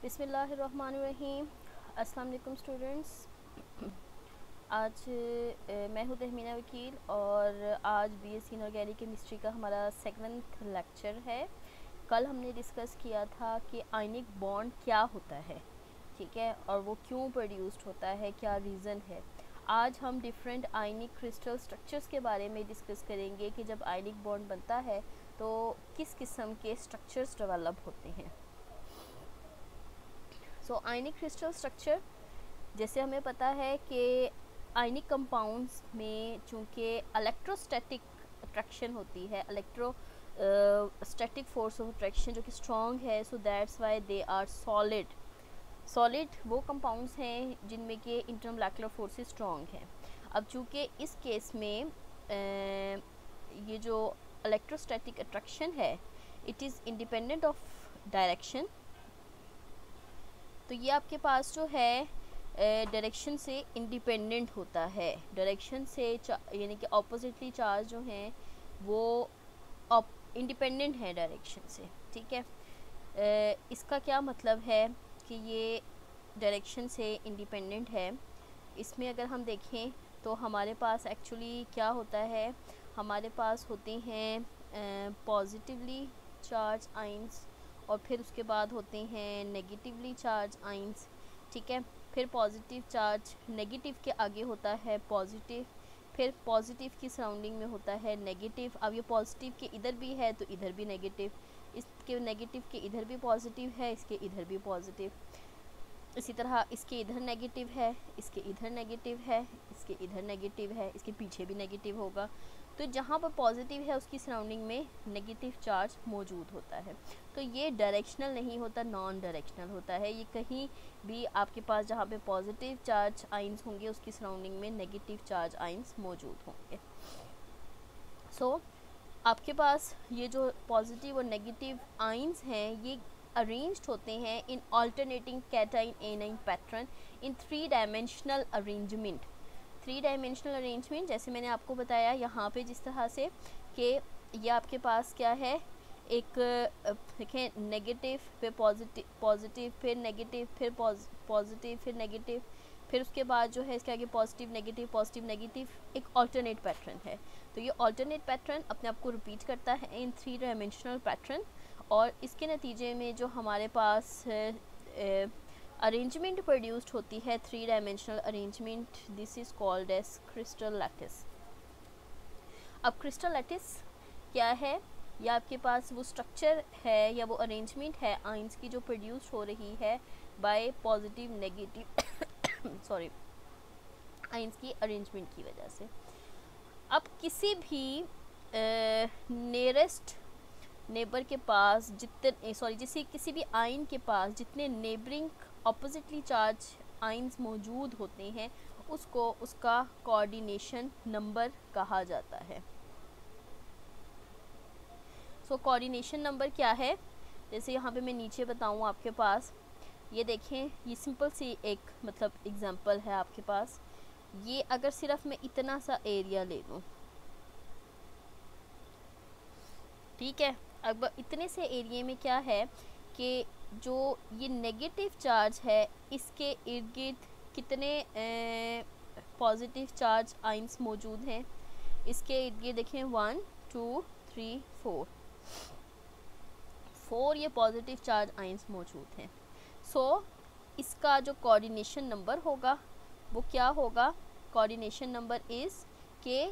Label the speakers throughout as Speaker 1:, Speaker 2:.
Speaker 1: बिस्मिल्लाहिर्रहमानिर्रहीम। अस्सलाम वालेकुम स्टूडेंट्स। आज मैं हूँ तहमीना वकील और आज बीएससी इनऑर्गेनिक केमिस्ट्री का हमारा सेकंड लेक्चर है। कल हमने डिस्कस किया था कि आयनिक बॉन्ड क्या होता है, ठीक है, और वो क्यों प्रोड्यूस्ड होता है, क्या रीज़न है। आज हम डिफरेंट आयनिक क्रिस्टल स्ट्रक्चर्स के बारे में डिस्कस करेंगे कि जब आयनिक बॉन्ड बनता है तो किस किस्म के स्ट्रक्चर्स डेवलप होते हैं। सो आयनिक क्रिस्टल स्ट्रक्चर, जैसे हमें पता है कि आयनिक कंपाउंड्स में चूँकि इलेक्ट्रोस्टैटिक अट्रैक्शन होती है, स्टैटिक फोर्स ऑफ अट्रैक्शन जो कि स्ट्रॉन्ग है, so that's why they are solid वो कंपाउंड्स हैं जिनमें के इंटरमोलेकुलर फोर्सेस स्ट्रॉन्ग हैं। अब चूँकि इस केस में ये जो इलेक्ट्रोस्टैटिक अट्रैक्शन है it is independent of direction, तो ये आपके पास जो है डायरेक्शन से इंडिपेंडेंट होता है। डायरेक्शन से यानी कि ऑपोजिटली चार्ज जो हैं वो इंडिपेंडेंट है डायरेक्शन से, ठीक है। इसका क्या मतलब है कि ये डायरेक्शन से इंडिपेंडेंट है। इसमें अगर हम देखें तो हमारे पास एक्चुअली क्या होता है, हमारे पास होते हैं पॉजिटिवली चार्ज आइंस और फिर उसके बाद होते हैं नेगेटिवली चार्ज आइंस, ठीक है। फिर पॉजिटिव चार्ज नेगेटिव के आगे होता है पॉजिटिव, फिर पॉजिटिव की सराउंडिंग में होता है नेगेटिव। अब ये पॉजिटिव के इधर भी है तो इधर भी नेगेटिव, इसके नेगेटिव के इधर भी पॉजिटिव है, इसके इधर भी पॉजिटिव, इसी तरह इसके इधर नेगेटिव है, इसके इधर नेगेटिव है, इसके इधर नेगेटिव है, इसके पीछे भी नेगेटिव होगा। तो जहाँ पर पॉजिटिव है उसकी सराउंडिंग में नेगेटिव चार्ज मौजूद होता है। तो ये डायरेक्शनल नहीं होता, नॉन डायरेक्शनल होता है। ये कहीं भी आपके पास जहाँ पे पॉजिटिव चार्ज आइंस होंगे उसकी सराउंडिंग में नेगेटिव चार्ज आइंस मौजूद होंगे। सो आपके पास ये जो पॉजिटिव और नेगेटिव आइंस हैं ये अरेंज्ड होते हैं इन alternating cation A9 pattern in 3 dimensional arrangement. 3 dimensional arrangement जैसे मैंने आपको बताया यहाँ पे जिस तरह से कि ये आपके पास क्या है, एक देखें नेगेटिव फिर पॉजिटिव फिर नेगेटिव फिर पॉजिटिव फिर नेगेटिव, फिर उसके बाद जो है इसके आगे पॉजिटिव नेगेटिव एक ऑल्टरनेट पैटर्न है। तो ये ऑल्टरनेट पैटर्न अपने आप को रिपीट करता है इन 3 डायमेंशनल पैटर्न और इसके नतीजे में जो हमारे पास अरेंजमेंट प्रोड्यूस्ड होती है 3 dimensional arrangement, this is called as crystal lattice. अब क्रिस्टल लैटिस क्या है, या आपके पास वो स्ट्रक्चर है या वो अरेंजमेंट है आइंस की जो प्रोड्यूस हो रही है bye positive negative sorry ions की अरेंजमेंट की वजह से। अब किसी भी नियरेस्ट नेबर के पास किसी भी आइन के पास जितने नेबरिंग ऑपोजिटली चार्ज आइंस मौजूद होते हैं उसको उसका कोऑर्डिनेशन नंबर कहा जाता है। सो कोऑर्डिनेशन नंबर क्या है, जैसे यहाँ पे मैं नीचे बताऊँ आपके पास, ये देखें, ये सिंपल सी एक मतलब एग्जांपल है आपके पास। ये अगर सिर्फ मैं इतना सा एरिया ले लूँ, ठीक है, अब इतने से एरिया में क्या है कि जो ये नेगेटिव चार्ज है इसके इर्द गिर्द कितने पॉजिटिव चार्ज आइंस मौजूद हैं, इसके इर्द गिर्द देखें 1 2 3 4 ये पॉजिटिव चार्ज आइंस मौजूद हैं। सो इसका जो कोऑर्डिनेशन नंबर होगा वो क्या होगा, कोऑर्डिनेशन नंबर इज़ के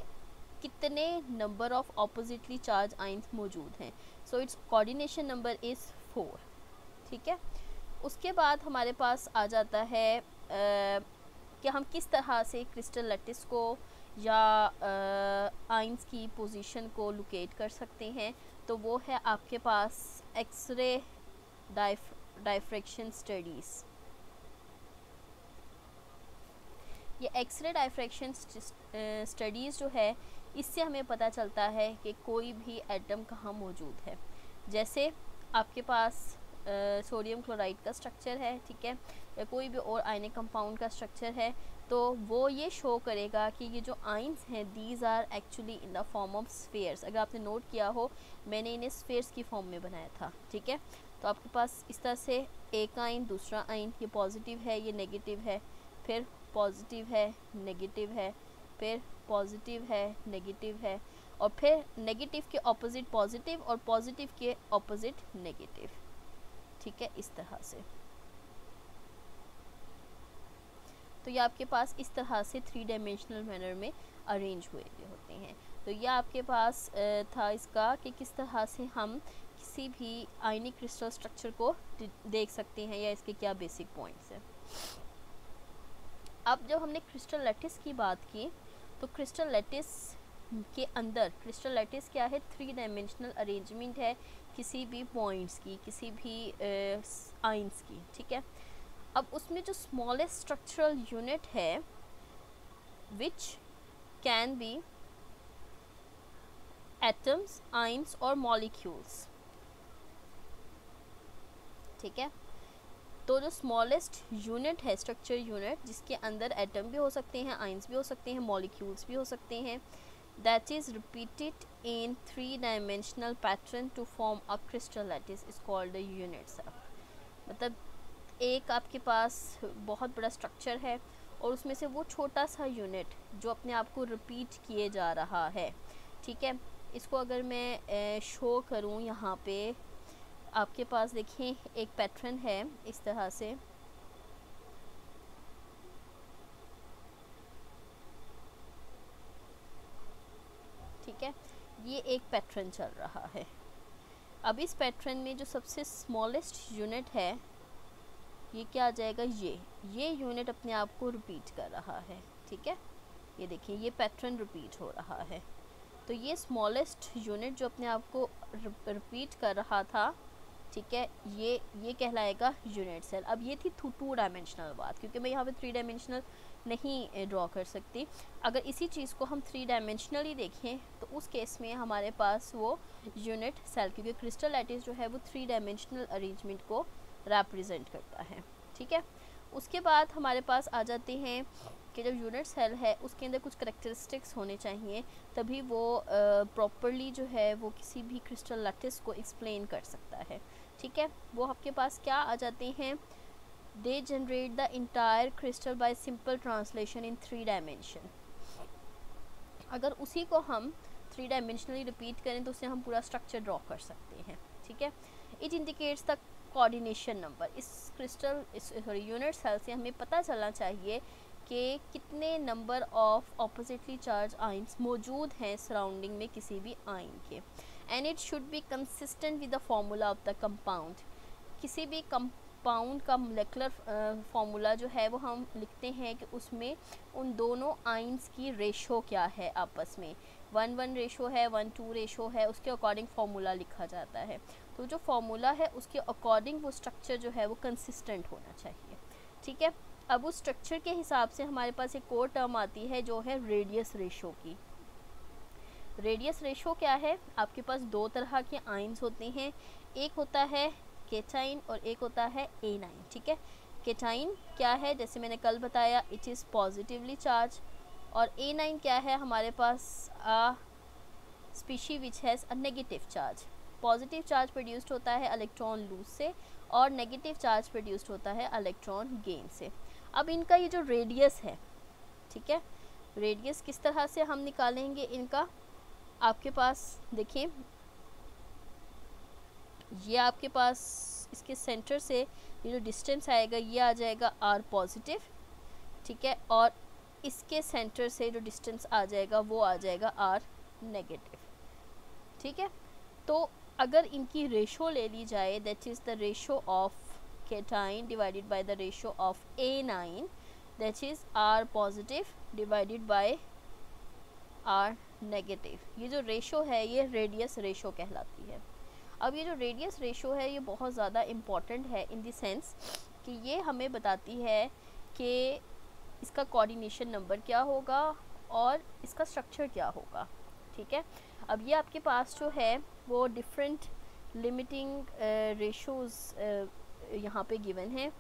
Speaker 1: कितने number of oppositely charge ions मौजूद हैं। So it's coordination number is 4, ठीक है। उसके बाद हमारे पास आ जाता है कि हम किस तरह से क्रिस्टल लैटिस को या आइंस की पोजीशन को लोकेट कर सकते हैं। तो वो है आपके पास एक्सरे डायफ्रैक्शन स्टडीज़। ये एक्सरे डायफ्रैक्शन स्टडीज़ जो है इससे हमें पता चलता है कि कोई भी एटम कहाँ मौजूद है। जैसे आपके पास सोडियम क्लोराइड का स्ट्रक्चर है, ठीक है, या कोई भी और आयनिक कंपाउंड का स्ट्रक्चर है, तो वो ये शो करेगा कि ये जो आइंस हैं these are actually in the form of spheres. अगर आपने नोट किया हो मैंने इन्हें स्फेयर्स की फॉर्म में बनाया था, ठीक है। तो आपके पास इस तरह से एक आइन, दूसरा आइन, ये पॉजिटिव है, ये नेगेटिव है, फिर पॉजिटिव है, नेगेटिव है, फिर पॉजिटिव है, नेगेटिव है, और फिर नेगेटिव के ऑपोजिट पॉजिटिव और पॉजिटिव के ऑपोजिट नेगेटिव। ठीक है, इस तरह से। तो ये आपके पास इस तरह से 3 डायमेंशनल मैनर में अरेंज हुए होते हैं। तो ये आपके पास था इसका कि किस तरह से हम किसी भी आयनिक क्रिस्टल स्ट्रक्चर को देख सकते हैं या इसके क्या बेसिक पॉइंट्स हैं। अब जब हमने क्रिस्टल लैटिस की बात की, तो क्रिस्टल लैटिस के अंदर, क्रिस्टल लैटिस क्या है, 3 डायमेंशनल अरेंजमेंट है किसी भी पॉइंट्स की, किसी भी आइंस की। ठीक है, अब उसमें जो स्मॉलेस्ट स्ट्रक्चरल यूनिट है which can be atoms, ions और मॉलिक्यूल्स। ठीक है, तो जो स्मॉलेस्ट यूनिट है, स्ट्रक्चर यूनिट, जिसके अंदर एटम भी हो सकते हैं, आइंस भी हो सकते हैं, मॉलिक्यूल्स भी हो सकते हैं, that is repeated in 3 dimensional pattern to form a crystal lattice is called a unit cell. मतलब एक आपके पास बहुत बड़ा स्ट्रक्चर है और उसमें से वो छोटा सा यूनिट जो अपने आप को रिपीट किए जा रहा है। ठीक है, इसको अगर मैं शो करूँ, यहाँ पे आपके पास देखिए एक पैटर्न है इस तरह से। ठीक है, ये एक पैटर्न चल रहा है। अब इस पैटर्न में जो सबसे स्मॉलेस्ट यूनिट है, ये क्या आ जाएगा, ये यूनिट अपने आप को रिपीट कर रहा है। ठीक है, ये देखिए ये पैटर्न रिपीट हो रहा है। तो ये स्मॉलेस्ट यूनिट जो अपने आप को रिपीट कर रहा था, ठीक है, ये कहलाएगा यूनिट सेल। अब ये थी 2 डायमेंशनल बात, क्योंकि मैं यहाँ पे 3 डायमेंशनल नहीं ड्रॉ कर सकती। अगर इसी चीज़ को हम 3 डायमेंशनली देखें तो उस केस में हमारे पास वो यूनिट सेल, क्योंकि क्रिस्टल लैटिस जो है वो 3 डायमेंशनल अरेंजमेंट को रिप्रेजेंट करता है। ठीक है, उसके बाद हमारे पास आ जाते हैं कि जब यूनिट सेल है उसके अंदर कुछ करेक्टरिस्टिक्स होने चाहिए, तभी वो प्रॉपरली जो है वो किसी भी क्रिस्टल लैटिस को एक्सप्लेन कर सकता है। ठीक है, वो आपके पास क्या आ जाते हैं, they generate the entire crystal bye simple translation in 3 dimension. अगर उसी को हम 3 डायमेंशनली रिपीट करें तो उससे हम पूरा स्ट्रक्चर ड्रॉ कर सकते हैं। ठीक है, it indicates the coordination number. इस क्रिस्टल यूनिट सेल से हमें पता चलना चाहिए कि कितने number of oppositely charge ions मौजूद हैं सराउंडिंग में किसी भी आइन के। And it should be consistent with the formula of the compound. किसी भी कंपाउंड का मोलेकुलर फार्मूला जो है वो हम लिखते हैं कि उसमें उन दोनों आइंस की रेशो क्या है, आपस में 1:1 रेशो है, 1:2 रेशो है, उसके अकॉर्डिंग फार्मूला लिखा जाता है। तो जो फार्मूला है उसके अकॉर्डिंग वो स्ट्रक्चर जो है वो कंसिस्टेंट होना चाहिए। ठीक है, अब उस स्ट्रक्चर के हिसाब से हमारे पास एक और टर्म आती है जो है रेडियस रेशो की। रेडियस रेशो क्या है, आपके पास 2 तरह के आइंस होते हैं, एक होता है केटाइन और एक होता है एनाइन। ठीक है, केटाइन क्या है, जैसे मैंने कल बताया, इट इज़ पॉजिटिवली चार्ज, और एनाइन क्या है, हमारे पास species which has a negative charge. Positive charge produced होता है इलेक्ट्रॉन लूज से और नेगेटिव चार्ज प्रोड्यूस्ड होता है इलेक्ट्रॉन गेन से। अब इनका ये जो रेडियस है, ठीक है, रेडियस किस तरह से हम निकालेंगे इनका, आपके पास देखिए ये आपके पास इसके सेंटर से ये जो डिस्टेंस आएगा ये आ जाएगा r पॉजिटिव। ठीक है, और इसके सेंटर से जो डिस्टेंस आ जाएगा वो आ जाएगा r नेगेटिव। ठीक है, तो अगर इनकी रेशो ले ली जाए, that is the ratio of cation divided by the ratio of anion, that is r positive divided by r negative. ये जो रेशो है ये रेडियस रेशो कहलाती है। अब ये जो रेडियस रेशो है ये बहुत ज़्यादा इम्पॉर्टेंट है इन द सेंस कि ये हमें बताती है कि इसका कोऑर्डिनेशन नंबर क्या होगा और इसका स्ट्रक्चर क्या होगा। ठीक है, अब ये आपके पास जो है वो डिफरेंट लिमिटिंग रेशोज़ यहाँ पे गिवन है।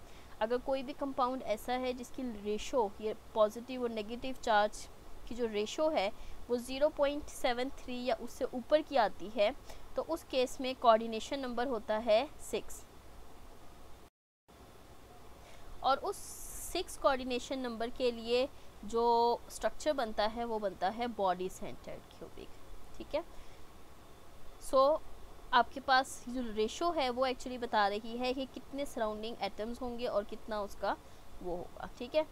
Speaker 1: अगर कोई भी कंपाउंड ऐसा है जिसकी रेशो, ये पॉजिटिव और नेगेटिव चार्ज की जो रेशो है वो 0.73 या उससे ऊपर की आती है, तो उस केस में कोऑर्डिनेशन नंबर होता है 6। और उस 6 कोऑर्डिनेशन नंबर के लिए जो स्ट्रक्चर बनता है वो बनता है बॉडी सेंटर्ड क्यूबिक, ठीक है। सो आपके पास जो रेशो है वो एक्चुअली बता रही है कि कितने सराउंडिंग एटम्स होंगे और कितना उसका वो होगा, ठीक है।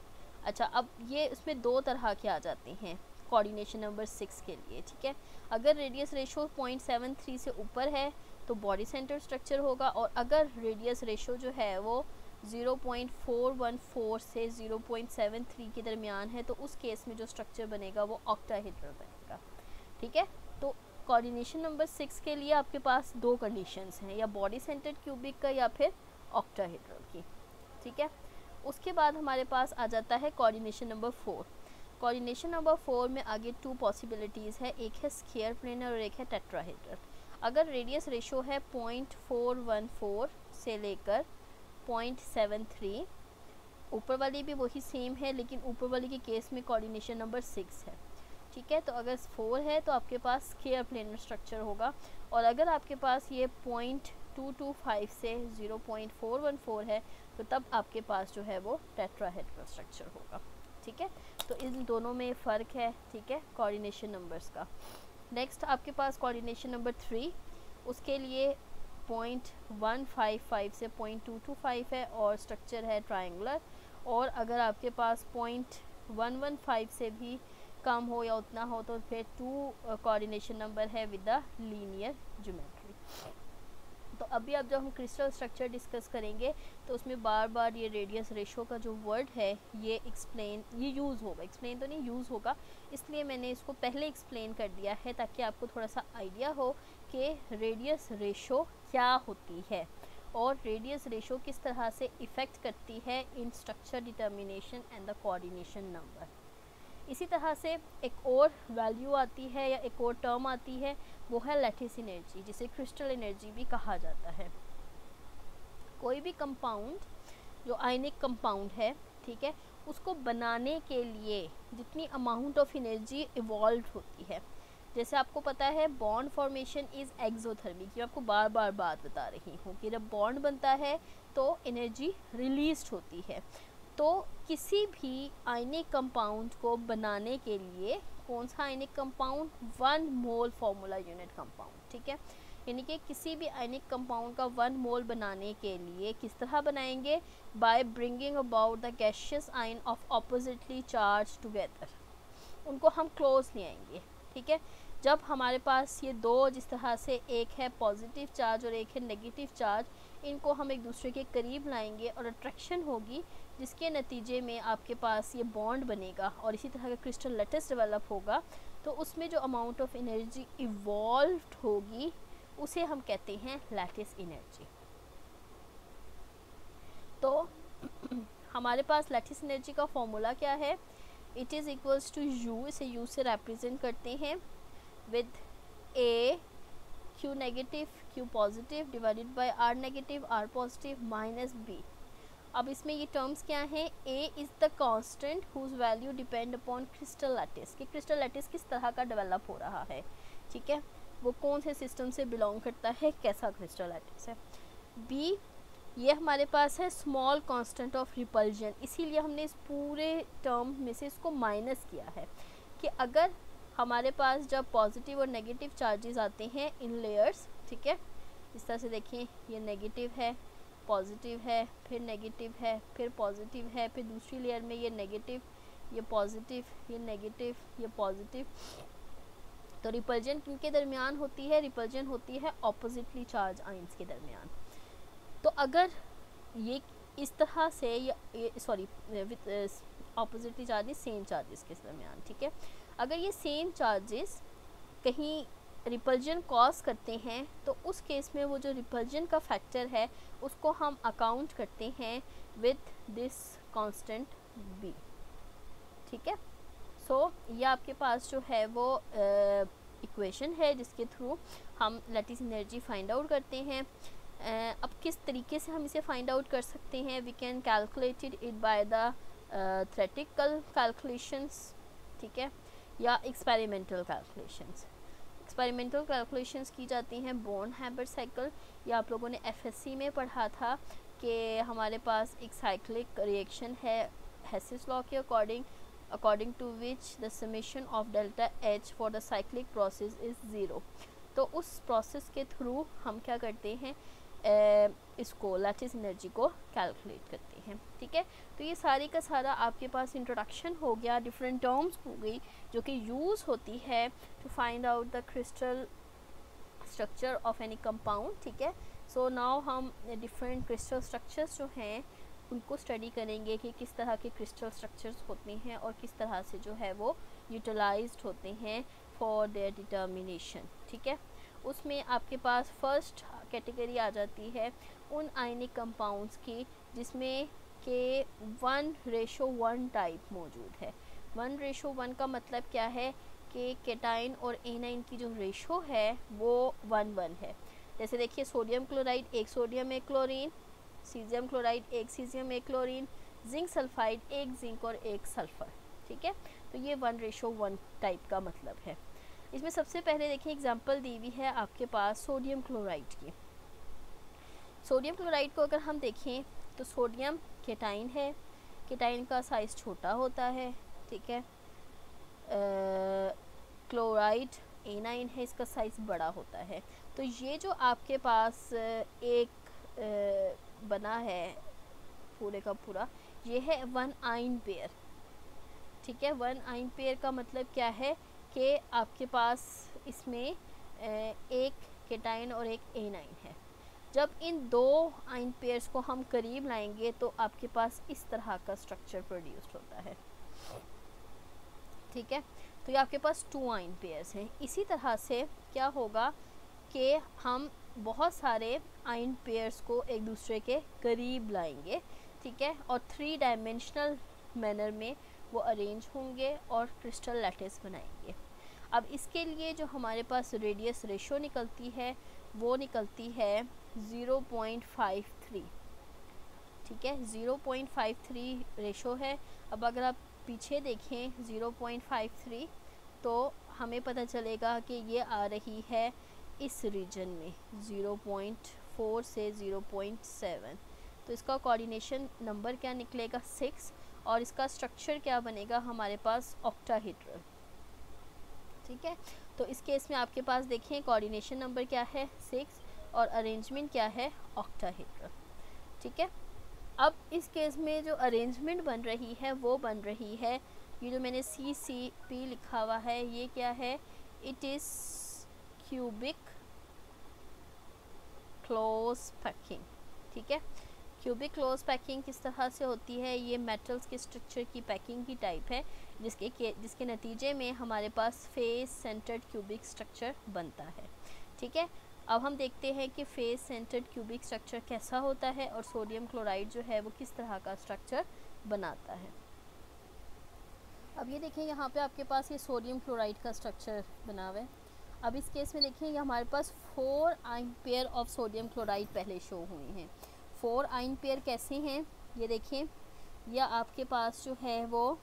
Speaker 1: अच्छा, अब ये उसमें दो तरह के आ जाते हैं कोऑर्डिनेशन नंबर 6 के लिए, ठीक है। अगर रेडियस रेशो 0.73 से ऊपर है तो बॉडी सेंटर स्ट्रक्चर होगा, और अगर रेडियस रेशो जो है वो 0.414 से 0.73 के दरमियान है तो उस केस में जो स्ट्रक्चर बनेगा वो ऑक्टाहेड्रल बनेगा, ठीक है। तो कोऑर्डिनेशन नंबर 6 के लिए आपके पास दो कंडीशंस हैं, या बॉडी सेंटर्ड क्यूबिक का या फिर ऑक्टाहेड्रल की, ठीक है। उसके बाद हमारे पास आ जाता है कोऑर्डिनेशन नंबर 4। कोऑर्डिनेशन नंबर 4 में आगे 2 पॉसिबिलिटीज़ है, एक है स्क्वायर प्लेनर और एक है टेट्राहेड्रल। अगर रेडियस रेशो है 0.414 से लेकर 0.73, ऊपर वाली भी वही सेम है लेकिन ऊपर वाली के केस में कोऑर्डिनेशन नंबर 6 है, ठीक है। तो अगर 4 है तो आपके पास स्क्वायर प्लेनर स्ट्रक्चर होगा, और अगर आपके पास ये 0.225 से 0.414 है तो तब आपके पास जो है वो टेट्राहेड्रल स्ट्रक्चर होगा, ठीक है। तो इन दोनों में फ़र्क है, ठीक है, कोऑर्डिनेशन नंबर्स का। नेक्स्ट आपके पास कोऑर्डिनेशन नंबर 3, उसके लिए 0.155 से 0.225 है और स्ट्रक्चर है ट्रायंगुलर, और अगर आपके पास 0.115 से भी कम हो या उतना हो तो फिर 2 कोऑर्डिनेशन नंबर है विद द लीनियर ज्योमेट्री। तो अभी अब जब हम क्रिस्टल स्ट्रक्चर डिस्कस करेंगे तो उसमें बार बार ये रेडियस रेशो का जो वर्ड है ये यूज़ होगा, एक्सप्लेन तो नहीं यूज़ होगा, इसलिए मैंने इसको पहले एक्सप्लेन कर दिया है ताकि आपको थोड़ा सा आइडिया हो कि रेडियस रेशो क्या होती है और रेडियस रेशो किस तरह से इफ़ेक्ट करती है इन structure determination and the coordination number. इसी तरह से एक और वैल्यू आती है या एक और टर्म आती है, वो है लैटिस एनर्जी, जिसे क्रिस्टल एनर्जी भी कहा जाता है। कोई भी कंपाउंड जो आयनिक कंपाउंड है, ठीक है, उसको बनाने के लिए जितनी अमाउंट ऑफ एनर्जी इवॉल्व होती है, जैसे आपको पता है बॉन्ड फॉर्मेशन इज़ एक्सोथर्मिक, ये आपको बार बार बात बता रही हूँ कि जब बॉन्ड बनता है तो एनर्जी रिलीज होती है। तो किसी भी आयनिक कंपाउंड को बनाने के लिए कौन सा आयनिक कंपाउंड, 1 मोल फार्मूला यूनिट कंपाउंड, ठीक है। यानी कि किसी भी आयनिक कंपाउंड का 1 मोल बनाने के लिए किस तरह बनाएंगे, by bringing about the gaseous ion of oppositely charge together, उनको हम क्लोज ले आएंगे, ठीक है। जब हमारे पास ये दो, जिस तरह से एक है पॉजिटिव चार्ज और एक है नेगेटिव चार्ज, इनको हम एक दूसरे के करीब लाएंगे और अट्रैक्शन होगी, जिसके नतीजे में आपके पास ये बॉन्ड बनेगा और इसी तरह का क्रिस्टल लैटिस डेवलप होगा। तो उसमें जो अमाउंट ऑफ एनर्जी इवॉल्व्ड होगी उसे हम कहते हैं लैटिस एनर्जी। तो हमारे पास लैटिस एनर्जी का फॉर्मूला क्या है, it is equals to U, इसे यू से रिप्रेजेंट करते हैं with A Q negative Q positive divided by R negative R positive minus B। अब इसमें ये टर्म्स क्या हैं, A is the constant whose value depend upon crystal lattice, कि क्रिस्टल लैटिस किस तरह का डेवलप हो रहा है, ठीक है, वो कौन से सिस्टम से बिलोंग करता है, कैसा क्रिस्टल लैटिस है। B ये हमारे पास है स्मॉल कांस्टेंट ऑफ रिपल्जन, इसीलिए हमने इस पूरे टर्म में से इसको माइनस किया है कि अगर हमारे पास जब पॉजिटिव और नेगेटिव चार्जेस आते हैं इन लेयर्स, ठीक है, इस तरह से देखें, ये नेगेटिव है, पॉजिटिव है, फिर नेगेटिव है, फिर पॉजिटिव है, फिर दूसरी लेयर में ये नेगेटिव, ये पॉजिटिव, ये नेगेटिव, ये पॉजिटिव। तो रिपल्जन किनके दरमियान होती है, रिपल्जन होती है ऑपोजिटली चार्ज आयंस के दरमियान। तो अगर ये इस तरह से ऑपोजिटली चार्जेस सेम चार्जेस के दरमियान, ठीक है, अगर ये सेम चार्जेस कहीं रिपल्जन कॉज करते हैं तो उस केस में वो जो रिपल्जन का फैक्टर है उसको हम अकाउंट करते हैं विद दिस कांस्टेंट b, ठीक है। सो ये आपके पास जो है वो इक्वेशन है जिसके थ्रू हम लैटिस एनर्जी फाइंड आउट करते हैं। अब किस तरीके से हम इसे फाइंड आउट कर सकते हैं, we can calculate it by the theoretical calculations, ठीक है, या एक्सपेरिमेंटल कैलकुलेशंस। एक्सपेरिमेंटल कैलकुलेशंस की जाती हैं बॉन्ड हैबिट साइकिल, या आप लोगों ने एफएससी में पढ़ा था कि हमारे पास एक साइक्लिक रिएक्शन है हेसिस लॉ के according to which the summation of delta H for the cyclic process is zero. तो उस प्रोसेस के थ्रू हम क्या करते हैं, इसको लैटिस एनर्जी को कैलकुलेट करते हैं। ठीक है, तो ये सारी का सारा आपके पास इंट्रोडक्शन हो गया, डिफरेंट टर्म्स हो गई जो कि यूज़ होती है to find out the crystal structure of any compound. ठीक है, सो नाउ हम डिफरेंट क्रिस्टल स्ट्रक्चर्स जो हैं उनको स्टडी करेंगे कि किस तरह के क्रिस्टल स्ट्रक्चर्स होते हैं और किस तरह से जो है वो यूटिलाइज्ड होते हैं फॉर देयर डिटर्मिनेशन। ठीक है, उसमें आपके पास फर्स्ट कैटेगरी आ जाती है उन आयनिक कंपाउंड्स की जिसमें के 1:1 टाइप मौजूद है। 1:1 का मतलब क्या है कि केटाइन और एनाइन की जो रेशो है वो 1:1 है। जैसे देखिए सोडियम क्लोराइड, एक सोडियम एक क्लोरीन, सीजियम क्लोराइड एक सीजियम एक क्लोरीन, जिंक सल्फाइड एक जिंक और एक सल्फर। ठीक है, तो ये 1:1 टाइप का मतलब है। इसमें सबसे पहले देखिए एग्जांपल दी हुई है आपके पास सोडियम क्लोराइड की। सोडियम क्लोराइड को अगर हम देखें तो सोडियम केटाइन है, केटाइन का साइज़ छोटा होता है। ठीक है, क्लोराइड एनाइन है, इसका साइज़ बड़ा होता है। तो ये जो आपके पास एक बना है पूरे का पूरा, ये है 1 आयन पेयर। ठीक है, 1 आयन पेयर का मतलब क्या है कि आपके पास इसमें एक केटाइन और एक एनाइन है। जब इन दो आयन पेयर्स को हम करीब लाएंगे तो आपके पास इस तरह का स्ट्रक्चर प्रोड्यूस्ड होता है। ठीक है, तो ये आपके पास 2 आयन पेयर्स हैं। इसी तरह से क्या होगा कि हम बहुत सारे आयन पेयर्स को एक दूसरे के करीब लाएंगे। ठीक है, और 3 डायमेंशनल मैनर में वो अरेंज होंगे और क्रिस्टल लैटिस बनाएंगे। अब इसके लिए जो हमारे पास रेडियस रेशो निकलती है वो निकलती है 0.53। ठीक है, 0.53 रेशो है। अब अगर आप पीछे देखें 0.53 तो हमें पता चलेगा कि ये आ रही है इस रीजन में 0.4 से 0.7। तो इसका कोऑर्डिनेशन नंबर क्या निकलेगा 6, और इसका स्ट्रक्चर क्या बनेगा हमारे पास ऑक्टाहेड्रल। ठीक है, तो इस केस में आपके पास देखें कोऑर्डिनेशन नंबर क्या है 6 और अरेंजमेंट क्या है ऑक्टाहेड्रल। ठीक है, अब इस केस में जो अरेंजमेंट बन रही है वो बन रही है, ये जो मैंने CCP लिखा हुआ है ये क्या है, it is cubic close packing. ठीक है, क्यूबिक क्लोज पैकिंग किस तरह से होती है, ये मेटल्स के स्ट्रक्चर की पैकिंग की टाइप है जिसके नतीजे में हमारे पास फेस सेंटर्ड क्यूबिक स्ट्रक्चर बनता है। ठीक है, अब हम देखते हैं कि फेस सेंटर्ड क्यूबिक स्ट्रक्चर कैसा होता है और सोडियम क्लोराइड जो है वो किस तरह का स्ट्रक्चर बनाता है। अब ये देखें यहाँ पे आपके पास ये सोडियम क्लोराइड का स्ट्रक्चर बना हुआ है। अब इस केस में देखें ये हमारे पास 4 ion pair of sodium chloride पहले शो हुए हैं। 4 आयन पेयर कैसे हैं ये देखें, या आपके पास जो है वो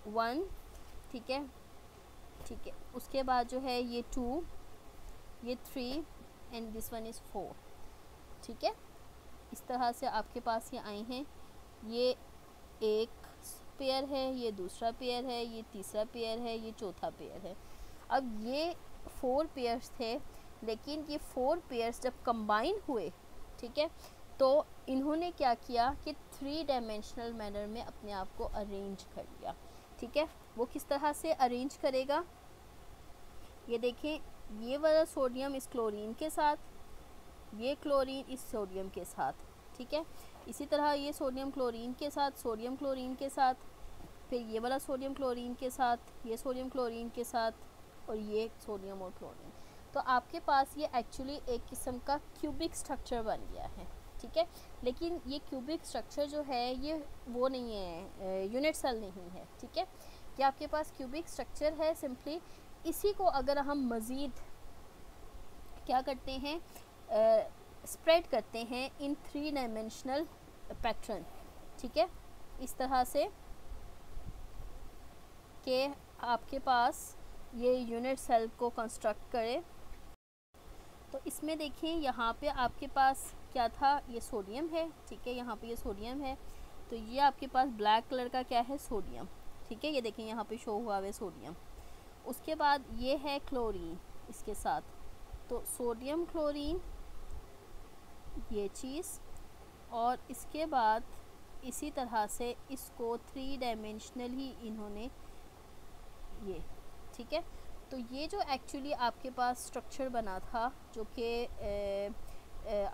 Speaker 1: 1, ठीक है, ठीक है, उसके बाद जो है ये 2, ये 3 एंड दिस वन इज़ 4। ठीक है, इस तरह से आपके पास ये आए हैं। ये एक पेयर है, ये दूसरा पेयर है, ये तीसरा पेयर है, ये चौथा पेयर है। अब ये 4 पेयर्स थे, लेकिन ये 4 पेयर्स जब कंबाइन हुए, ठीक है, तो इन्होंने क्या किया कि 3 डायमेंशनल मैनर में अपने आप को अरेंज कर लिया। ठीक है, वो किस तरह से अरेंज करेगा, ये देखें, ये वाला सोडियम इस क्लोरीन के साथ, ये क्लोरीन इस सोडियम के साथ। ठीक है, इसी तरह ये सोडियम क्लोरीन के साथ, सोडियम क्लोरीन के साथ, फिर ये वाला सोडियम क्लोरीन के साथ, ये सोडियम क्लोरीन के साथ, और ये सोडियम और क्लोरीन। तो आपके पास ये एक्चुअली एक किस्म का क्यूबिक स्ट्रक्चर बन गया है। ठीक है, लेकिन ये क्यूबिक स्ट्रक्चर जो है ये वो नहीं है, यूनिट सेल नहीं है। ठीक है, ये आपके पास क्यूबिक स्ट्रक्चर है सिंपली। इसी को अगर हम मज़ीद क्या करते हैं, स्प्रेड करते हैं इन 3 डायमेंशनल पैटर्न। ठीक है, इस तरह से कि आपके पास ये यूनिट सेल को कंस्ट्रक्ट करे। तो इसमें देखें यहाँ पे आपके पास क्या था, ये सोडियम है, ठीक है, यहाँ पे ये सोडियम है, तो ये आपके पास ब्लैक कलर का क्या है, सोडियम, ठीक है, ये देखें यहाँ पे शो हुआ है सोडियम। उसके बाद ये है क्लोरीन इसके साथ, तो सोडियम क्लोरीन ये चीज़, और इसके बाद इसी तरह से इसको 3 डायमेंशनल ही इन्होंने ये, ठीक है। तो ये जो एक्चुअली आपके पास स्ट्रक्चर बना था जो कि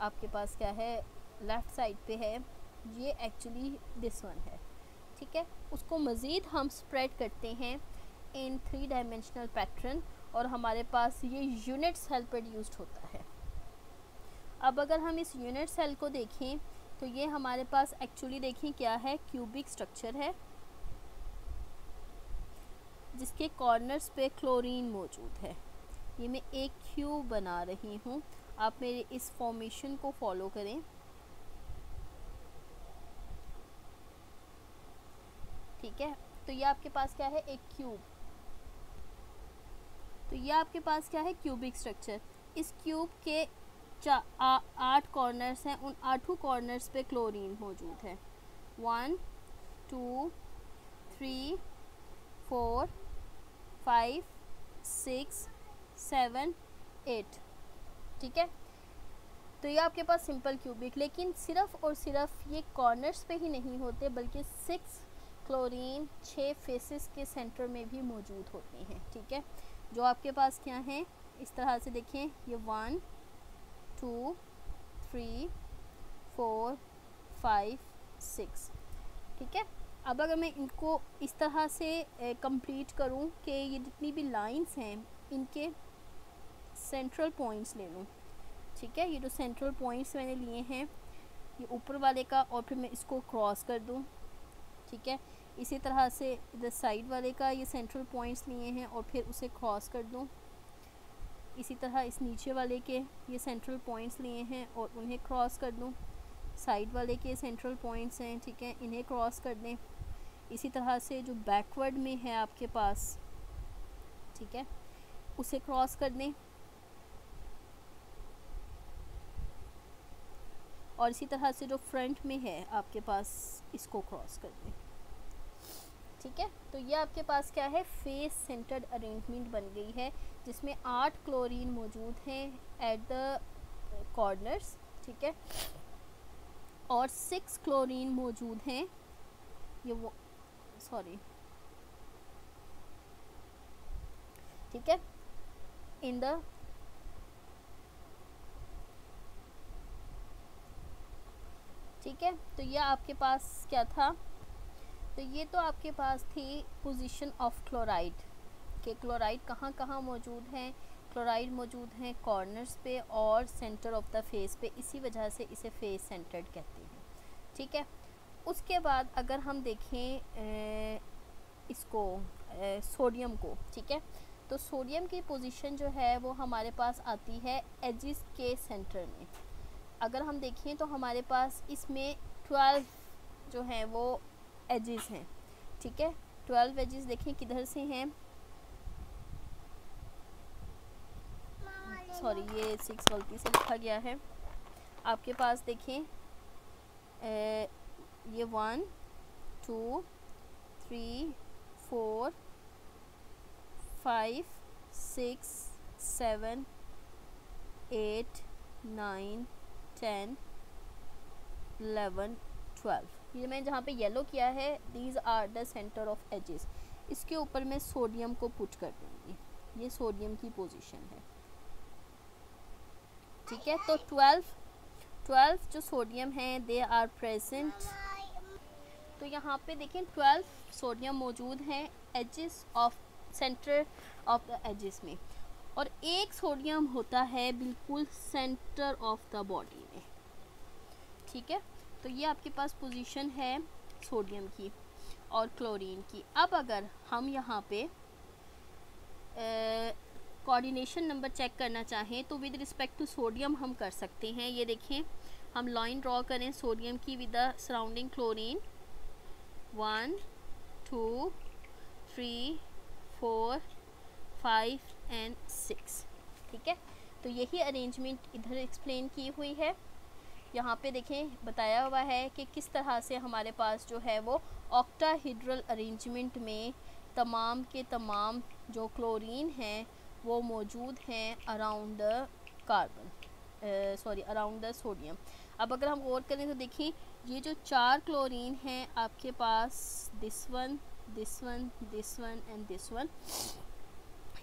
Speaker 1: आपके पास क्या है लेफ़्ट साइड पे है, ये एक्चुअली दिस वन है, ठीक है। उसको मज़ीद हम स्प्रेड करते हैं इन 3 डायमेंशनल पैटर्न, और हमारे पास ये यूनिट सेल प्रोड्यूस्ड होता है। अब अगर हम इस यूनिट सेल को देखें तो ये हमारे पास एक्चुअली देखें क्या है, क्यूबिक स्ट्रक्चर है जिसके कॉर्नर्स पे क्लोरीन मौजूद है। ये मैं एक क्यूब बना रही हूँ, आप मेरे इस फॉर्मेशन को फॉलो करें, ठीक है। तो ये आपके पास क्या है, एक क्यूब, तो ये आपके पास क्या है, क्यूबिक स्ट्रक्चर। इस क्यूब के 8 कॉर्नर्स हैं, उन 8 कॉर्नर्स पे क्लोरीन मौजूद है। 1 2 3 4 5 6 7 8, ठीक है। तो ये आपके पास सिंपल क्यूबिक, लेकिन सिर्फ और सिर्फ ये कॉर्नर्स पे ही नहीं होते बल्कि 6 क्लोरीन 6 फेसेस के सेंटर में भी मौजूद होते हैं, ठीक है। जो आपके पास क्या हैं, इस तरह से देखें, ये 1 2 3 4 5 6, ठीक है। अब अगर मैं इनको इस तरह से कंप्लीट करूं कि ये जितनी भी लाइंस हैं इनके सेंट्रल पॉइंट्स ले लूं, ठीक है। ये जो सेंट्रल पॉइंट्स मैंने लिए हैं, ये ऊपर वाले का, और फिर मैं इसको क्रॉस कर दूं, ठीक है। इसी तरह से इधर साइड वाले का ये सेंट्रल पॉइंट्स लिए हैं और फिर उसे क्रॉस कर दूं। इसी तरह इस नीचे वाले के ये सेंट्रल पॉइंट्स लिए हैं और उन्हें क्रॉस कर दूं। साइड वाले के सेंट्रल पॉइंट्स हैं, ठीक है, इन्हें क्रॉस कर दें। इसी तरह से जो बैकवर्ड में है आपके पास, ठीक है, उसे क्रॉस कर दें, और इसी तरह से जो फ्रंट में है आपके पास, इसको क्रॉस कर दें, ठीक है। तो ये आपके पास क्या है, फेस सेंटर्ड अरेंजमेंट बन गई है जिसमें 8 क्लोरीन मौजूद हैं एट द कॉर्नर्स, ठीक है, और 6 क्लोरीन मौजूद हैं, ये वो सॉरी, ठीक है, इन द ठीक है। तो ये आपके पास क्या था, तो ये तो आपके पास थी पोजीशन ऑफ क्लोराइड, के क्लोराइड कहाँ कहाँ मौजूद हैं। क्लोराइड मौजूद हैं कॉर्नर्स पे और सेंटर ऑफ द फेस पे, इसी वजह से इसे फेस सेंटर्ड कहते हैं, ठीक है। उसके बाद अगर हम देखें इसको सोडियम को, ठीक है, तो सोडियम की पोजीशन जो है वो हमारे पास आती है एजिस के सेंटर में। अगर हम देखें तो हमारे पास इसमें 12 जो हैं वो एजिस हैं, ठीक है। 12 एजिस देखें किधर से हैं, सॉरी ये 6 गलती से लिखा गया है। आपके पास देखें ये 1 2 3 4 5 6 7 8 9 10 11 12, ये मैं जहाँ पे येलो किया है, these are the centre of edges. इसके ऊपर मैं सोडियम को पुट कर दूँगी, ये सोडियम की पोजीशन है, ठीक है। तो 12 जो सोडियम है दे आर प्रेजेंट, तो यहाँ पे देखें 12 सोडियम मौजूद हैं edges of centre of the edges में, और एक सोडियम होता है बिल्कुल सेंटर ऑफ द बॉडी में, ठीक है। तो ये आपके पास पोजीशन है सोडियम की और क्लोरीन की। अब अगर हम यहाँ पे कोऑर्डिनेशन नंबर चेक करना चाहें तो विद रिस्पेक्ट टू सोडियम हम कर सकते हैं। ये देखें, हम लाइन ड्रॉ करें सोडियम की with the surrounding chlorine, 1 2 3 4 5 and 6, ठीक है। तो यही अरेंजमेंट इधर एक्सप्लेन की हुई है। यहाँ पे देखें बताया हुआ है कि किस तरह से हमारे पास जो है वो ऑक्टाहेड्रल अरेंजमेंट में तमाम के तमाम जो क्लोरीन हैं वो मौजूद हैं around the carbon, around the sodium. अब अगर हम गौर करें तो देखिए ये जो 4 क्लोरीन हैं आपके पास, this one, this one, this one and this one,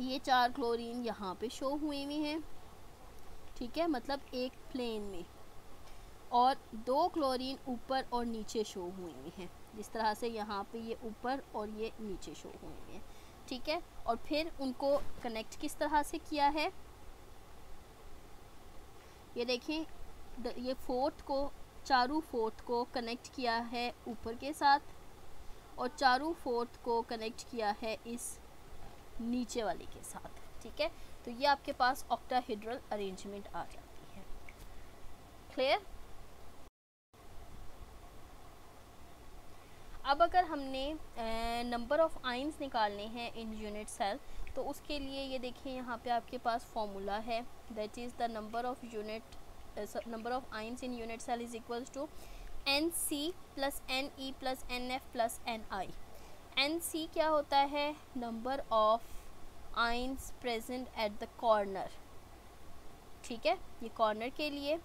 Speaker 1: ये 4 क्लोरीन यहाँ पे शो हुए हुए हैं, ठीक है, मतलब एक प्लेन में, और 2 क्लोरीन ऊपर और नीचे शो हुए हुए हैं, जिस तरह से यहाँ पे ये ऊपर और ये नीचे शो हुए हुए हैं, ठीक है। और फिर उनको कनेक्ट किस तरह से किया है, ये देखें, ये चारों फोर्थ को कनेक्ट किया है ऊपर के साथ, और चारों फोर्थ को कनेक्ट किया है इस नीचे वाले के साथ, ठीक है। तो ये आपके पास ऑक्टाहेड्रल अरेंजमेंट आ जाती है। क्लियर? अब अगर हमने नंबर ऑफ आइंस निकालने हैं इन यूनिट सेल, तो उसके लिए ये देखिए यहाँ पे आपके पास फॉर्मूला है, that is the number of ions in unit cell is equals to NC plus NE plus NF plus NI। NC क्या होता है, number of ions present at the corner, ठीक है, ये कॉर्नर के लिए।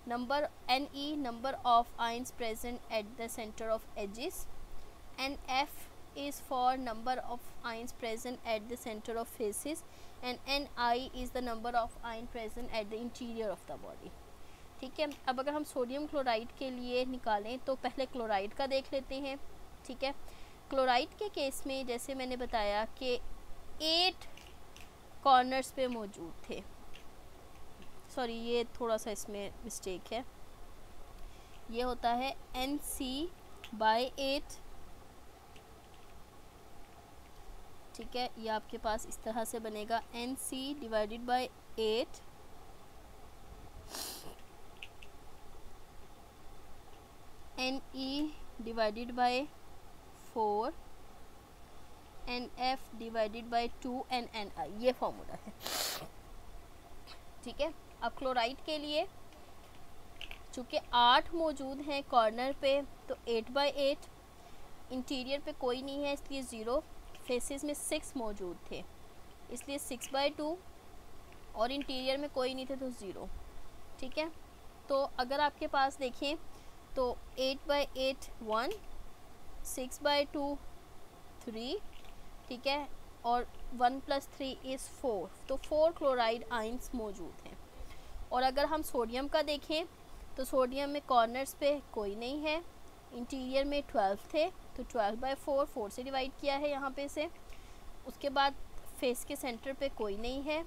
Speaker 1: NE number of ions present at the centre of edges. NF is for number of ions present at the center of faces, and NI is the number of ion present at the interior of the body, ठीक है। अब अगर हम sodium chloride के लिए निकालें तो पहले क्लोराइड का देख लेते हैं, ठीक है। क्लोराइड के केस में जैसे मैंने बताया कि 8 कॉर्नर्स पे मौजूद थे, सॉरी ये थोड़ा सा इसमें मिस्टेक है, ये होता है NC/8, ठीक है। ये आपके पास इस तरह से बनेगा NC divided by 8 NE divided by 4 NF divided by 2 and NI, ये फॉर्मूला है, ठीक है। अब क्लोराइड के लिए चूँकि 8 मौजूद हैं कॉर्नर पे, तो 8/8, इंटीरियर पे कोई नहीं है इसलिए 0, फेसेस में 6 मौजूद थे इसलिए 6/2, और इंटीरियर में कोई नहीं थे तो 0, ठीक है। तो अगर आपके पास देखें तो 8/8 1, 6/2 3, ठीक है, और 1 + 3 इज़ 4, तो 4 क्लोराइड आइंस मौजूद हैं। और अगर हम सोडियम का देखें तो सोडियम में कॉर्नर्स पे कोई नहीं है, इंटीरियर में 12 थे, तो 12/4, 4 से डिवाइड किया है यहाँ पे से। उसके बाद फेस के सेंटर पे कोई नहीं है,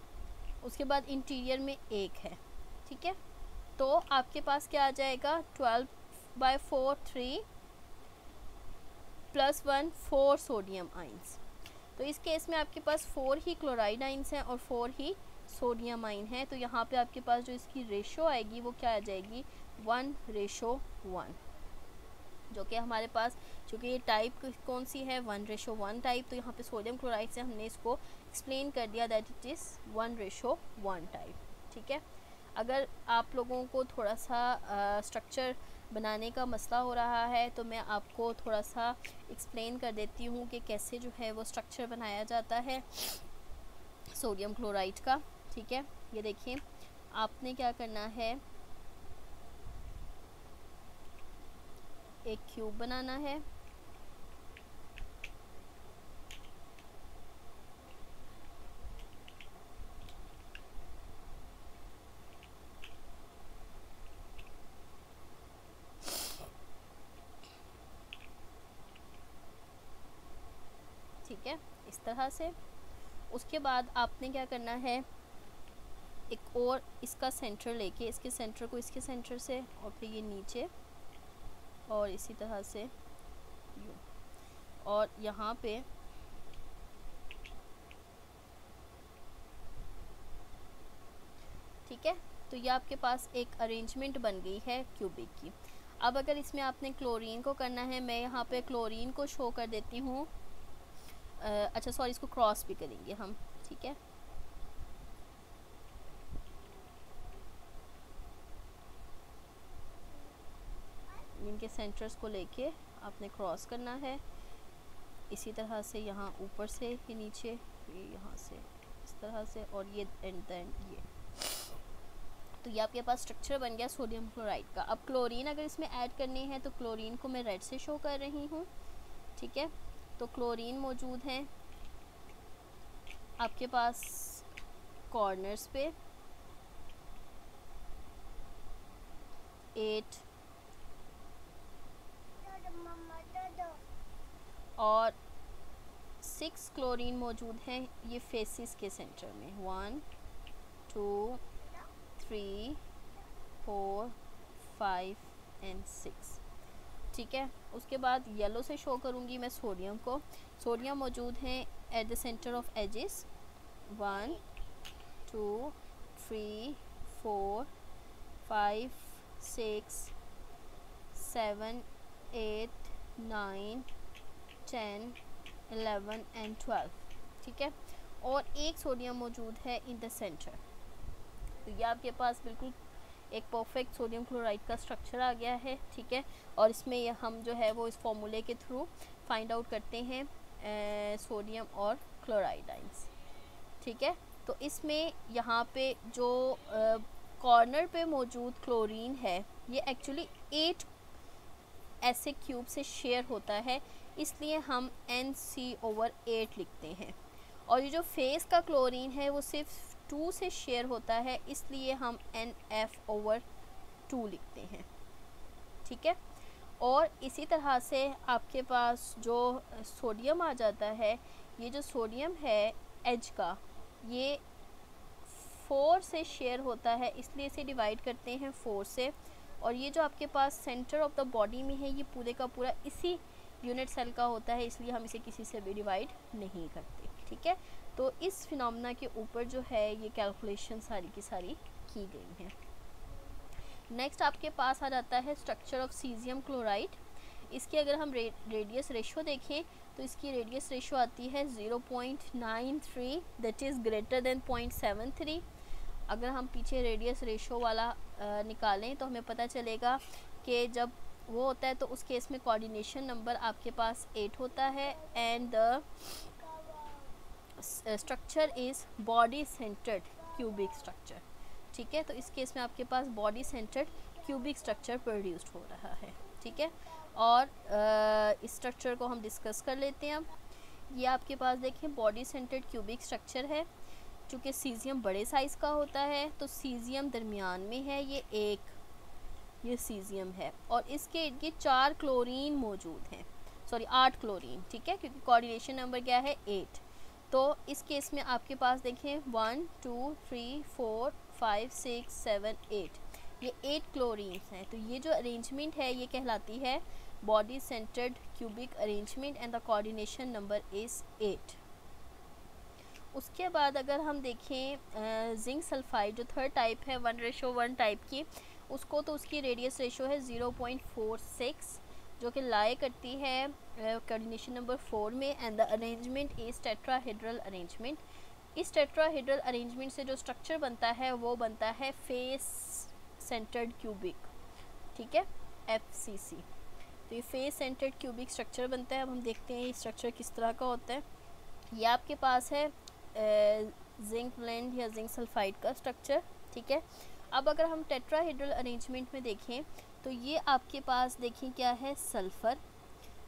Speaker 1: उसके बाद इंटीरियर में 1 है, ठीक है। तो आपके पास क्या आ जाएगा, 12/4 3 + 1 4 सोडियम आइंस। तो इस केस में आपके पास 4 ही क्लोराइड आइंस हैं और 4 ही सोडियम आइन है, तो यहाँ पे आपके पास जो इसकी रेशो आएगी वो क्या आ जाएगी, 1:1, जो कि हमारे पास, चूँकि ये टाइप कौन सी है, 1:1 टाइप, तो यहाँ पे सोडियम क्लोराइड से हमने इसको एक्सप्लेन कर दिया दैट इट इज़ 1:1 टाइप, ठीक है। अगर आप लोगों को थोड़ा सा स्ट्रक्चर बनाने का मसला हो रहा है तो मैं आपको थोड़ा सा एक्सप्लेन कर देती हूँ कि कैसे जो है वो स्ट्रक्चर बनाया जाता है सोडियम क्लोराइड का, ठीक है। ये देखिए, आपने क्या करना है, एक क्यूब बनाना है, ठीक है, इस तरह से। उसके बाद आपने क्या करना है, एक और इसका सेंटर लेके इसके सेंटर को इसके सेंटर से, और फिर ये नीचे, और इसी तरह से यूँ, और यहाँ पे ठीक है। तो ये आपके पास एक अरेंजमेंट बन गई है क्यूबिक की। अब अगर इसमें आपने क्लोरीन को करना है, मैं यहाँ पे क्लोरीन को शो कर देती हूँ, अच्छा सॉरी, इसको क्रॉस भी करेंगे हम, ठीक है। इनके सेंटर्स को लेके आपने क्रॉस करना है। इसी तरह से यहाँ ऊपर से ये नीचे, ये यहाँ से इस तरह से, और ये एंड देन ये। तो ये आपके पास स्ट्रक्चर बन गया सोडियम क्लोराइड का। अब क्लोरीन अगर इसमें ऐड करनी है तो क्लोरीन को मैं रेड से शो कर रही हूँ, ठीक है। तो क्लोरीन मौजूद है आपके पास कॉर्नर्स पे 8 और 6 क्लोरीन मौजूद है ये फेसिस के सेंटर में। 1 2 3 4 5 एंड 6, ठीक है। उसके बाद येलो से शो करूँगी मैं सोडियम को। सोडियम मौजूद हैं at the centre of edges 1 2 3 4 5 6 7 8 9 10 11 and 12, ठीक है। और एक सोडियम मौजूद है इन द सेंटर। तो ये आपके पास बिल्कुल एक परफेक्ट सोडियम क्लोराइड का स्ट्रक्चर आ गया है, ठीक है। और इसमें ये हम जो है वो इस फॉर्मूले के थ्रू फाइंड आउट करते हैं सोडियम और क्लोराइड आइंस, ठीक है। तो इसमें यहाँ पे जो कॉर्नर पे मौजूद क्लोरीन है ये एक्चुअली 8 ऐसे क्यूब से शेयर होता है, इसलिए हम NC/8 लिखते हैं। और ये जो फेस का क्लोरीन है वो सिर्फ 2 से शेयर होता है, इसलिए हम NF/2 लिखते हैं, ठीक है। और इसी तरह से आपके पास जो सोडियम आ जाता है, ये जो सोडियम है एज का ये 4 से शेयर होता है, इसलिए इसे डिवाइड करते हैं 4 से। और ये जो आपके पास सेंटर ऑफ द बॉडी में है ये पूरे का पूरा इसी यूनिट सेल का होता है, इसलिए हम इसे किसी से भी डिवाइड नहीं करते, ठीक है। तो इस फिनोमेना के ऊपर जो है ये कैलकुलेशन सारी की सारी की गई हैं। नेक्स्ट आपके पास आ जाता है स्ट्रक्चर ऑफ सीजियम क्लोराइड। इसकी अगर हम रेडियस रेशो देखें तो इसकी रेडियस रेशो आती है 0.93, दैट इज़ ग्रेटर देन 0.73। अगर हम पीछे रेडियस रेशो वाला निकालें तो हमें पता चलेगा कि जब वो होता है तो उस केस में कोऑर्डिनेशन नंबर आपके पास 8 होता है and the structure is body centred cubic structure, ठीक है। तो इस केस में आपके पास body centred cubic structure produced हो रहा है, ठीक है। और इस स्ट्रक्चर को हम डिस्कस कर लेते हैं। अब ये आपके पास देखें बॉडी सेंटर्ड क्यूबिक स्ट्रक्चर है। चूँकि सीजियम बड़े साइज़ का होता है तो सीजियम दरमियान में है, ये सीजियम है और इसके इर्द गिर्द 4 क्लोरीन मौजूद हैं, सॉरी 8 क्लोरीन, ठीक है, क्योंकि कोऑर्डिनेशन नंबर क्या है 8। तो इस केस में आपके पास देखें 1 2 3 4 5 6 7 8, ये 8 क्लोरीन हैं। तो ये जो अरेंजमेंट है ये कहलाती है body centred cubic arrangement and the coordination number is 8। उसके बाद अगर हम देखें जिंक सल्फाइड जो थर्ड टाइप है 1:1 टाइप की, उसको तो उसकी रेडियस रेशो है 0.46 जो कि लाई करती है कोऑर्डिनेशन नंबर 4 में and the arrangement is tetrahedral arrangement. इस टेट्राहेड्रल अरेंजमेंट से जो स्ट्रक्चर बनता है वो बनता है फेस सेंटर्ड क्यूबिक, ठीक है, FCC। तो ये फेस सेंटर्ड क्यूबिक स्ट्रक्चर बनता है। अब हम देखते हैं ये स्ट्रक्चर किस तरह का होता है। ये आपके पास है जिंक ब्लेंड या जिंक सल्फाइड का स्ट्रक्चर, ठीक है। अब अगर हम टेट्राहेड्रल अरेंजमेंट में देखें तो ये आपके पास देखें क्या है सल्फ़र,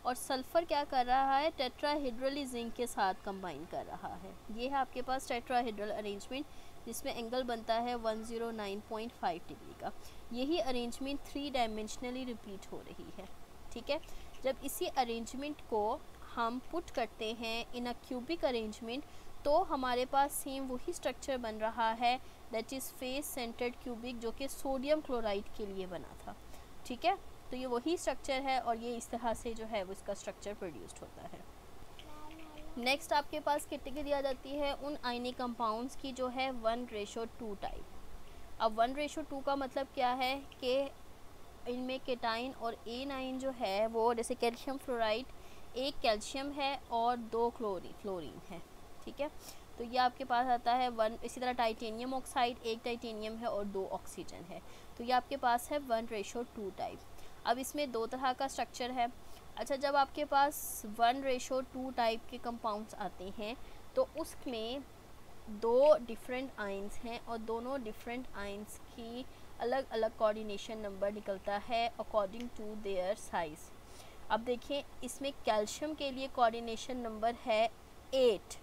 Speaker 1: और सल्फ़र क्या कर रहा है टेट्राहेड्रली जिंक के साथ कंबाइन कर रहा है। ये है आपके पास टेट्राहेड्रल अरेंजमेंट जिसमें एंगल बनता है 109.5 डिग्री का। यही अरेंजमेंट 3 डायमेंशनली रिपीट हो रही है, ठीक है। जब इसी अरेंजमेंट को हम पुट करते हैं इन अ क्यूबिक अरेंजमेंट तो हमारे पास सेम वही स्ट्रक्चर बन रहा है, that is face centred cubic, जो कि सोडियम क्लोराइड के लिए बना था, ठीक है। तो ये वही स्ट्रक्चर है और ये इस तरह से जो है वो इसका स्ट्रक्चर प्रोड्यूस्ड होता है। नेक्स्ट आपके पास कैटेगरी आ जाती है उन आयनिक कंपाउंड्स की जो है 1:2 टाइप। अब 1:2 का मतलब क्या है कि इनमें केटाइन और एनाइन जो है वो, जैसे कैल्शियम फ्लोराइड, एक कैल्शियम है और 2 क्लोरीन है, ठीक है। तो ये आपके पास आता है 1। इसी तरह टाइटेनियम ऑक्साइड, एक टाइटेनियम है और 2 ऑक्सीजन है। तो ये आपके पास है 1:2 टाइप। अब इसमें दो तरह का स्ट्रक्चर है। अच्छा, जब आपके पास 1:2 टाइप के कंपाउंड्स आते हैं तो उसमें दो डिफरेंट आइंस हैं और दोनों डिफरेंट आइंस की अलग अलग कोऑर्डिनेशन नंबर निकलता है अकॉर्डिंग टू देयर साइज़। अब देखें, इसमें कैल्शियम के लिए कोऑर्डिनेशन नंबर है 8।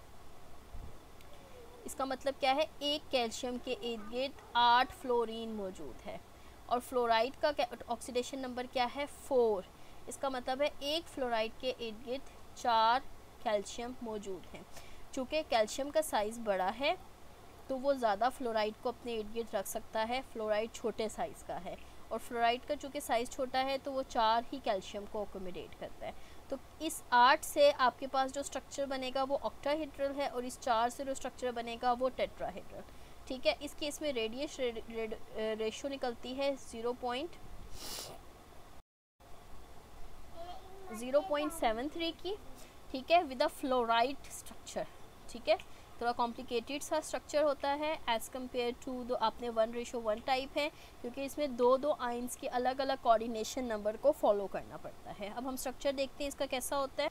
Speaker 1: इसका मतलब क्या है, एक कैल्शियम के इर्द गिर्द 8 फ्लोरीन मौजूद है। और फ्लोराइड का ऑक्सीडेशन नंबर क्या है, 4। इसका मतलब है एक फ्लोराइड के इर्द गिर्द 4 कैल्शियम मौजूद हैं। चूँकि कैल्शियम का साइज़ बड़ा है तो वो ज़्यादा फ्लोराइड को अपने इर्द गिर्द रख सकता है, फ्लोराइड छोटे साइज़ का है, और फ्लोराइड का चूँकि साइज़ छोटा है तो वो 4 ही कैल्शियम को अकोमोडेट करता है। तो इस 8 से आपके पास जो स्ट्रक्चर बनेगा वो ऑक्टाहेड्रल है, और इस 4 से जो स्ट्रक्चर बनेगा वो टेट्राहेड्रल। ठीक है, इस केस में रेडियस रेशो निकलती है 0.73 की। ठीक है, विद अ फ्लोराइड स्ट्रक्चर। ठीक है, थोड़ा कॉम्प्लिकेटेड सा स्ट्रक्चर होता है एज़ कम्पेयर टू दो आपने 1:1 टाइप है, क्योंकि इसमें दो आइंस के अलग अलग कोऑर्डिनेशन नंबर को फॉलो करना पड़ता है। अब हम स्ट्रक्चर देखते हैं इसका कैसा होता है।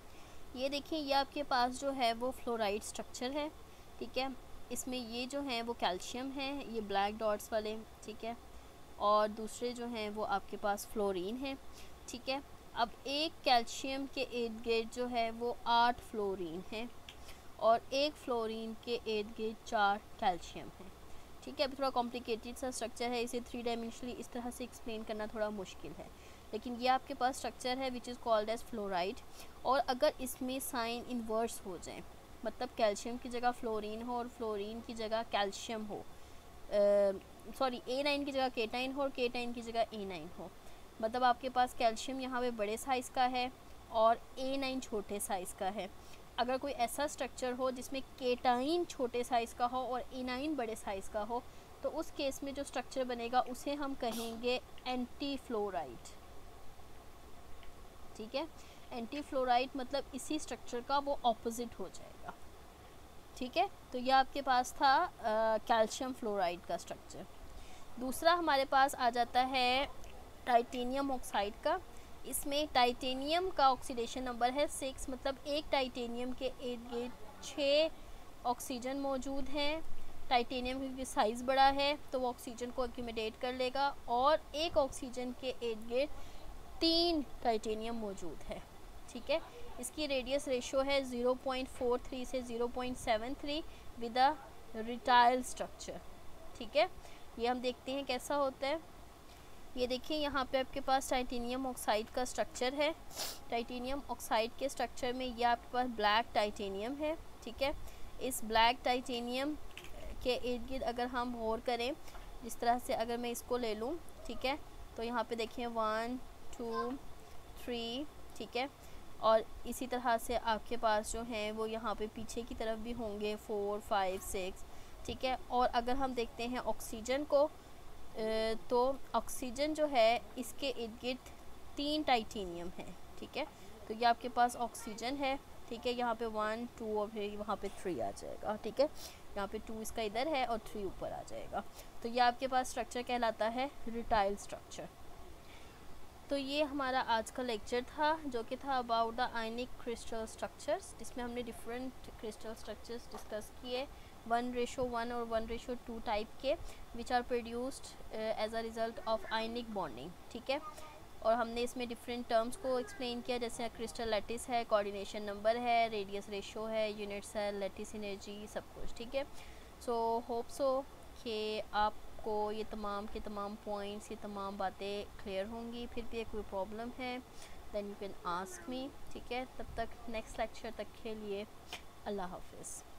Speaker 1: ये देखिए, ये आपके पास जो है वो फ्लोराइड स्ट्रक्चर है। ठीक है, इसमें ये जो हैं वो कैल्शियम है, ये ब्लैक डॉट्स वाले। ठीक है, और दूसरे जो हैं वो आपके पास फ्लोरीन है। ठीक है, अब एक कैल्शियम के इर्द गिर्द जो है वो 8 फ्लोरीन है और एक फ्लोरीन के इर्द गिर्द 4 कैल्शियम है। ठीक है, अभी थोड़ा कॉम्प्लिकेटेड सा स्ट्रक्चर है, इसे 3 डायमेंशनली इस तरह से एक्सप्लेन करना थोड़ा मुश्किल है, लेकिन ये आपके पास स्ट्रक्चर है which is called as fluoride. और अगर इसमें साइन इन्वर्स हो जाए, मतलब कैल्शियम की जगह फ्लोरीन हो और फ्लोरीन की जगह कैल्शियम हो, सॉरी A9 की जगह केटाइन हो और केटाइन की जगह A9 हो, मतलब आपके पास कैल्शियम यहाँ पे बड़े साइज़ का है और A9 छोटे साइज़ का है। अगर कोई ऐसा स्ट्रक्चर हो जिसमें केटाइन छोटे साइज़ का हो और A9 बड़े साइज़ का हो, तो उस केस में जो स्ट्रक्चर बनेगा उसे हम कहेंगे एंटी फ्लोराइड। ठीक है, एंटी फ्लोराइड मतलब इसी स्ट्रक्चर का वो ऑपोजिट हो जाएगा। ठीक है, तो ये आपके पास था कैल्शियम फ्लोराइड का स्ट्रक्चर। दूसरा हमारे पास आ जाता है टाइटेनियम ऑक्साइड का। इसमें टाइटेनियम का ऑक्सीडेशन नंबर है 6, मतलब एक टाइटेनियम के इर्द गिर्द 6 ऑक्सीजन मौजूद हैं। टाइटेनियम क्योंकि साइज़ बड़ा है तो वो ऑक्सीजन को एक्यूमुलेट कर लेगा, और एक ऑक्सीजन के इर्द गिर्द 3 टाइटेनियम मौजूद है। ठीक है, इसकी रेडियस रेशो है 0.43 से 0.73 विद अ रिटाइल स्ट्रक्चर। ठीक है, ये हम देखते हैं कैसा होता है। ये देखिए, यहाँ पे आपके पास टाइटेनियम ऑक्साइड का स्ट्रक्चर है। टाइटेनियम ऑक्साइड के स्ट्रक्चर में ये आपके पास ब्लैक टाइटेनियम है। ठीक है, इस ब्लैक टाइटेनियम के इर्द गिर्द अगर हम गौर करें, जिस तरह से अगर मैं इसको ले लूँ, ठीक है, तो यहाँ पे देखिए 1 2 3, ठीक है, और इसी तरह से आपके पास जो हैं वो यहाँ पे पीछे की तरफ भी होंगे 4 5 6। ठीक है, और अगर हम देखते हैं ऑक्सीजन को, तो ऑक्सीजन जो है इसके इर्द गिर्द 3 टाइटेनियम है। ठीक है, तो ये आपके पास ऑक्सीजन है। ठीक है, यहाँ पे 1 2 और फिर वहाँ पे 3 आ जाएगा। ठीक है, यहाँ पे 2 इसका इधर है और 3 ऊपर आ जाएगा। तो ये आपके पास स्ट्रक्चर कहलाता है रिटाइल स्ट्रक्चर। तो ये हमारा आज का लेक्चर था, जो कि था about the ionic crystal structures, जिसमें हमने डिफरेंट क्रिस्टल स्ट्रक्चर्स डिस्कस किए 1:1 और 1:2 टाइप के, which are produced as a result of ionic bonding. ठीक है, और हमने इसमें डिफरेंट टर्म्स को एक्सप्लेन किया, जैसे क्रिस्टल लैटिस है, कोऑर्डिनेशन नंबर है, रेडियस रेशो है, यूनिट सेल, लैटिस एनर्जी, सब कुछ। ठीक है, सो होप सो कि आपको ये तमाम के तमाम पॉइंट्स, ये तमाम बातें क्लियर होंगी। फिर भी कोई प्रॉब्लम है then you can ask me. ठीक है, तब तक नेक्स्ट लेक्चर तक के लिए अल्लाह हाफिज़।